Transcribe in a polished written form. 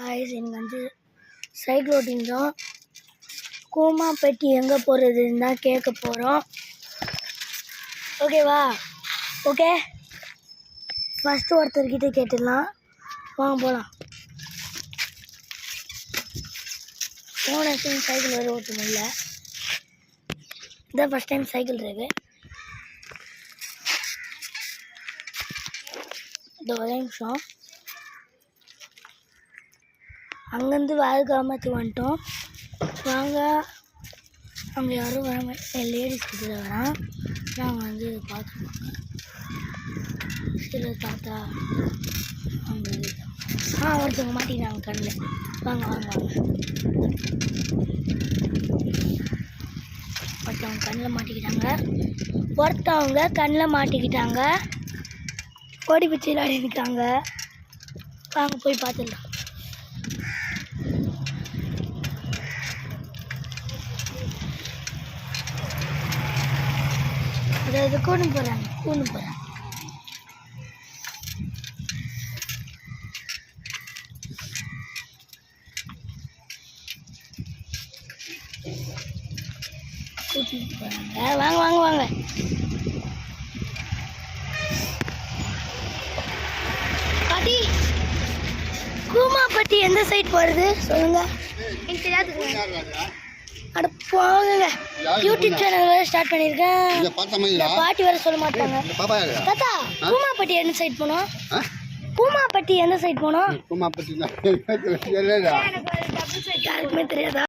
எனக்கு வந்து சைக்கிள் ஓட்டின்றோம். கூமாப்பட்டி எங்கே போகிறதுன்னு தான் கேட்க போகிறோம். ஓகேவா? ஓகே, ஃபஸ்ட்டு ஒருத்தர்கிட்ட கேட்டுடலாம். வாங்க போகலாம். போன சைக்கிள் வேறு ஓட்ட முடியல. இதான் ஃபஸ்ட் டைம் சைக்கிள் இருக்கு. இந்த ஒரே நிமிஷம். அங்கேருந்து வாழ்காமத்து வந்துட்டோம். வாங்க, அங்கே யாரும் வர லேடிஸ் கிட்ட வரான். நாங்கள் வந்து பார்த்துருக்கோங்க. சில தாத்தா அவங்க ஒருத்தவங்க மாட்டிக்கிறாங்க கண்ணில். வாங்க வாங்க வாங்க. ஒருத்தவங்க கண்ணில் மாட்டிக்கிட்டாங்க. ஓடி பிச்சு விளையாடி இருக்காங்க. வாங்க போய் பார்த்துடலாம். அதாவது கூண்டு போகிறாங்க. கூட்டிட்டு போகிறாங்க. வாங்க வாங்க வாங்க. பாட்டி, கூமாப்பட்டி எந்த சைட் போகிறது சொல்லுங்க. எனக்கு தெரியாது. அட போங்க, யூடியூப் சேனல் வேறு ஸ்டார்ட் பண்ணியிருக்கேன். பாட்டி வேறு சொல்ல மாட்டாங்க. தாத்தா, கூமாப்பட்டி எந்த சைட் போனோம்? கூமாப்பட்டி யாருக்குமே தெரியாதா?